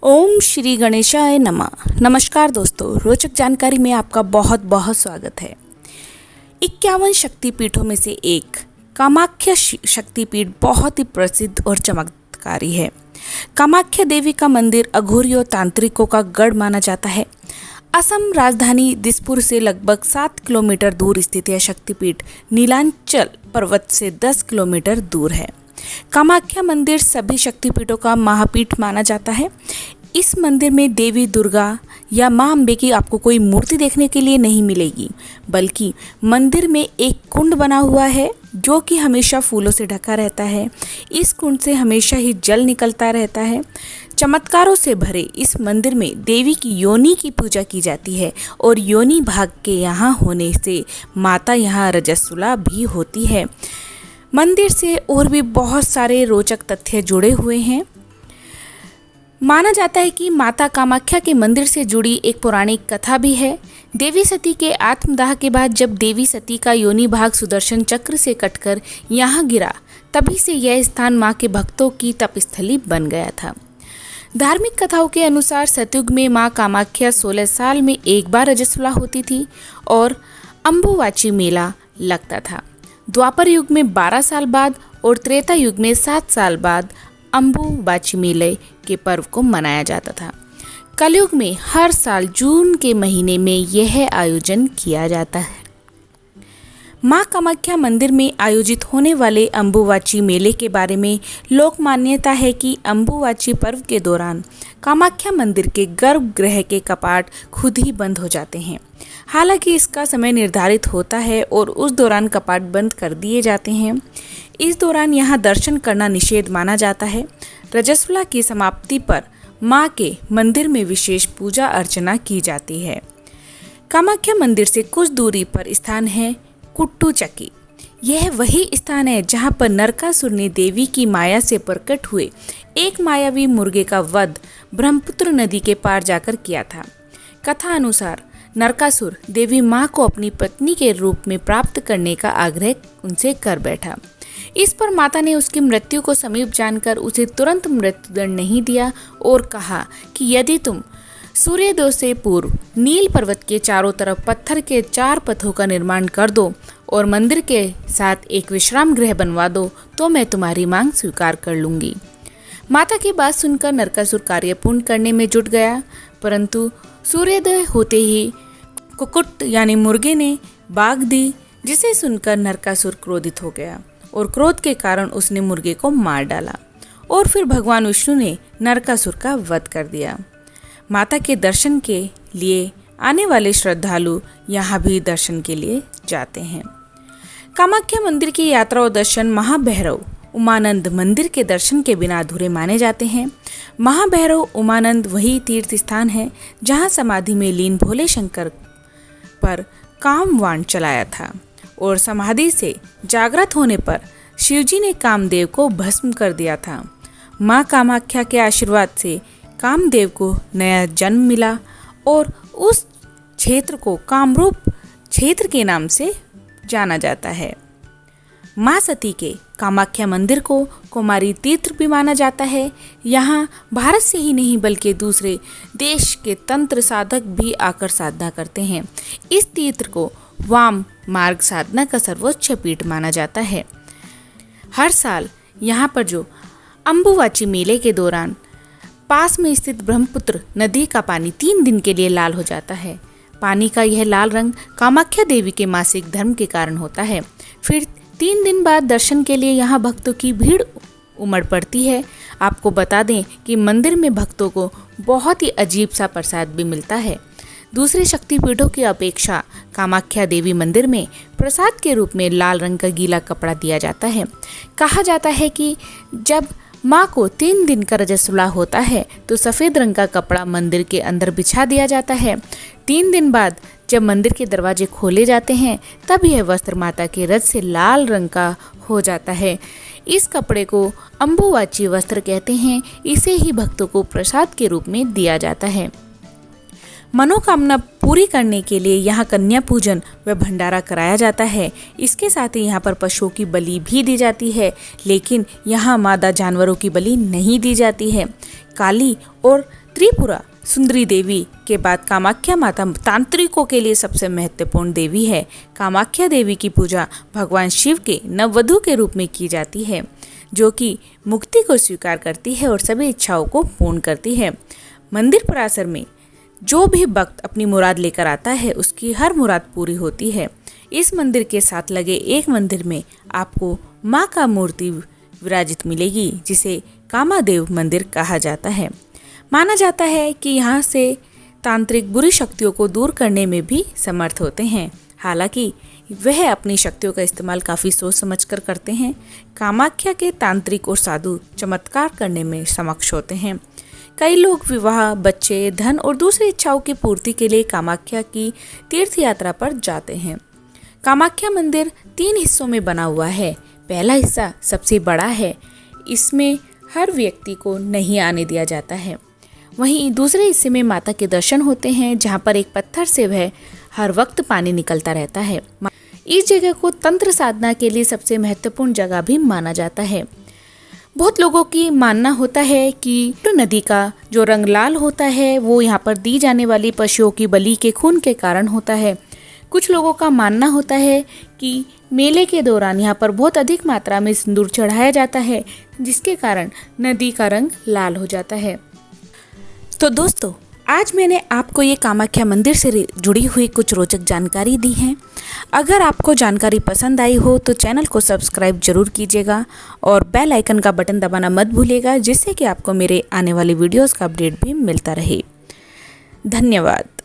ओम श्री गणेशाय नमः। नमस्कार दोस्तों, रोचक जानकारी में आपका बहुत बहुत स्वागत है। 51 शक्तिपीठों में से एक कामाख्या शक्तिपीठ बहुत ही प्रसिद्ध और चमत्कारी है। कामाख्या देवी का मंदिर अघोरियों तांत्रिकों का गढ़ माना जाता है। असम राजधानी दिसपुर से लगभग 7 किलोमीटर दूर स्थित यह शक्तिपीठ नीलांचल पर्वत से 10 किलोमीटर दूर है। कामाख्या मंदिर सभी शक्तिपीठों का महापीठ माना जाता है। इस मंदिर में देवी दुर्गा या मां अम्बे की आपको कोई मूर्ति देखने के लिए नहीं मिलेगी, बल्कि मंदिर में एक कुंड बना हुआ है जो कि हमेशा फूलों से ढका रहता है। इस कुंड से हमेशा ही जल निकलता रहता है। चमत्कारों से भरे इस मंदिर में देवी की योनि की पूजा की जाती है और योनि भाग के यहाँ होने से माता यहाँ रजस्वला भी होती है। मंदिर से और भी बहुत सारे रोचक तथ्य जुड़े हुए हैं। माना जाता है कि माता कामाख्या के मंदिर से जुड़ी एक पौराणिक कथा भी है। देवी सती के आत्मदाह के बाद जब देवी सती का योनि भाग सुदर्शन चक्र से कटकर यहाँ गिरा, तभी से यह स्थान मां के भक्तों की तपस्थली बन गया था। धार्मिक कथाओं के अनुसार सतयुग में मां कामाख्या 16 साल में एक बार रजस्वला होती थी और अम्बुवाची मेला लगता था। द्वापर युग में 12 साल बाद और त्रेता युग में 7 साल बाद अम्बुबाची मेले के पर्व को मनाया जाता था। कलयुग में हर साल जून के महीने में यह आयोजन किया जाता है। मां कामाख्या मंदिर में आयोजित होने वाले अम्बुवाची मेले के बारे में लोक मान्यता है कि अम्बुवाची पर्व के दौरान कामाख्या मंदिर के गर्भगृह के कपाट खुद ही बंद हो जाते हैं। हालांकि इसका समय निर्धारित होता है और उस दौरान कपाट बंद कर दिए जाते हैं। इस दौरान यहाँ दर्शन करना निषेध माना जाता है। रजस्वला की समाप्ति पर माँ के मंदिर में विशेष पूजा अर्चना की जाती है। कामाख्या मंदिर से कुछ दूरी पर स्थान है कुट्टूचकी। यह वही स्थान है जहाँ पर नरकासुर ने देवी की माया से प्रकट हुए एक मायावी मुर्गे का वध ब्रह्मपुत्र नदी के पार जाकर किया था। कथा अनुसार नरकासुर देवी माँ को अपनी पत्नी के रूप में प्राप्त करने का आग्रह उनसे कर बैठा। इस पर माता ने उसकी मृत्यु को समीप जानकर उसे तुरंत मृत्युदंड नहीं दिया और कहा कि यदि तुम सूर्योदय से पूर्व नील पर्वत के चारों तरफ पत्थर के 4 पथों का निर्माण कर दो और मंदिर के साथ एक विश्राम गृह बनवा दो तो मैं तुम्हारी मांग स्वीकार कर लूंगी। माता की बात सुनकर नरकासुर कार्य पूर्ण करने में जुट गया, परंतु सूर्योदय होते ही कुक्कुट यानी मुर्गे ने बाग दी, जिसे सुनकर नरकासुर क्रोधित हो गया और क्रोध के कारण उसने मुर्गे को मार डाला और फिर भगवान विष्णु ने नरकासुर का वध कर दिया। माता के दर्शन के लिए आने वाले श्रद्धालु यहाँ भी दर्शन के लिए जाते हैं। कामाख्या मंदिर की यात्रा और दर्शन महाभैरव उमानंद मंदिर के दर्शन के बिना अधूरे माने जाते हैं। महाभैरव उमानंद वही तीर्थ स्थान है जहाँ समाधि में लीन भोले शंकर पर कामवाण चलाया था और समाधि से जागृत होने पर शिवजी ने कामदेव को भस्म कर दिया था। माँ कामाख्या के आशीर्वाद से कामदेव को नया जन्म मिला और उस क्षेत्र को कामरूप क्षेत्र के नाम से जाना जाता है। माँ सती के कामाख्या मंदिर को कुमारी तीर्थ भी माना जाता है। यहाँ भारत से ही नहीं बल्कि दूसरे देश के तंत्र साधक भी आकर साधना करते हैं। इस तीर्थ को वाम मार्ग साधना का सर्वोच्च पीठ माना जाता है। हर साल यहाँ पर जो अम्बुवाची मेले के दौरान पास में स्थित ब्रह्मपुत्र नदी का पानी 3 दिन के लिए लाल हो जाता है। पानी का यह लाल रंग कामाख्या देवी के मासिक धर्म के कारण होता है। फिर 3 दिन बाद दर्शन के लिए यहाँ भक्तों की भीड़ उमड़ पड़ती है। आपको बता दें कि मंदिर में भक्तों को बहुत ही अजीब सा प्रसाद भी मिलता है। दूसरे शक्तिपीठों की अपेक्षा कामाख्या देवी मंदिर में प्रसाद के रूप में लाल रंग का गीला कपड़ा दिया जाता है। कहा जाता है कि जब माँ को 3 दिन का रजस्वला होता है तो सफ़ेद रंग का कपड़ा मंदिर के अंदर बिछा दिया जाता है। 3 दिन बाद जब मंदिर के दरवाजे खोले जाते हैं तब यह वस्त्र माता के रथ से लाल रंग का हो जाता है। इस कपड़े को अम्बुवाची वस्त्र कहते हैं। इसे ही भक्तों को प्रसाद के रूप में दिया जाता है। मनोकामना पूरी करने के लिए यहाँ कन्या पूजन व भंडारा कराया जाता है। इसके साथ ही यहाँ पर पशुओं की बलि भी दी जाती है, लेकिन यहाँ मादा जानवरों की बलि नहीं दी जाती है। काली और त्रिपुरा सुंदरी देवी के बाद कामाख्या माता तांत्रिकों के लिए सबसे महत्वपूर्ण देवी है। कामाख्या देवी की पूजा भगवान शिव के नववधु के रूप में की जाती है, जो कि मुक्ति को स्वीकार करती है और सभी इच्छाओं को पूर्ण करती है। मंदिर परिसर में जो भी भक्त अपनी मुराद लेकर आता है, उसकी हर मुराद पूरी होती है। इस मंदिर के साथ लगे एक मंदिर में आपको माँ का मूर्ति विराजित मिलेगी, जिसे कामादेव मंदिर कहा जाता है। माना जाता है कि यहाँ से तांत्रिक बुरी शक्तियों को दूर करने में भी समर्थ होते हैं। हालांकि वह अपनी शक्तियों का इस्तेमाल काफ़ी सोच समझकर करते हैं। कामाख्या के तांत्रिक और साधु चमत्कार करने में समक्ष होते हैं। कई लोग विवाह, बच्चे, धन और दूसरी इच्छाओं की पूर्ति के लिए कामाख्या की तीर्थ यात्रा पर जाते हैं। कामाख्या मंदिर 3 हिस्सों में बना हुआ है। पहला हिस्सा सबसे बड़ा है, इसमें हर व्यक्ति को नहीं आने दिया जाता है। वहीं दूसरे हिस्से में माता के दर्शन होते हैं, जहां पर एक पत्थर से वह हर वक्त पानी निकलता रहता है। इस जगह को तंत्र साधना के लिए सबसे महत्वपूर्ण जगह भी माना जाता है। बहुत लोगों की मानना होता है कि नदी का जो रंग लाल होता है वो यहाँ पर दी जाने वाली पशुओं की बलि के खून के कारण होता है। कुछ लोगों का मानना होता है कि मेले के दौरान यहाँ पर बहुत अधिक मात्रा में सिंदूर चढ़ाया जाता है, जिसके कारण नदी का रंग लाल हो जाता है। तो दोस्तों, आज मैंने आपको ये कामाख्या मंदिर से जुड़ी हुई कुछ रोचक जानकारी दी है। अगर आपको जानकारी पसंद आई हो तो चैनल को सब्सक्राइब जरूर कीजिएगा और बेल आइकन का बटन दबाना मत भूलिएगा, जिससे कि आपको मेरे आने वाली वीडियोस का अपडेट भी मिलता रहे। धन्यवाद।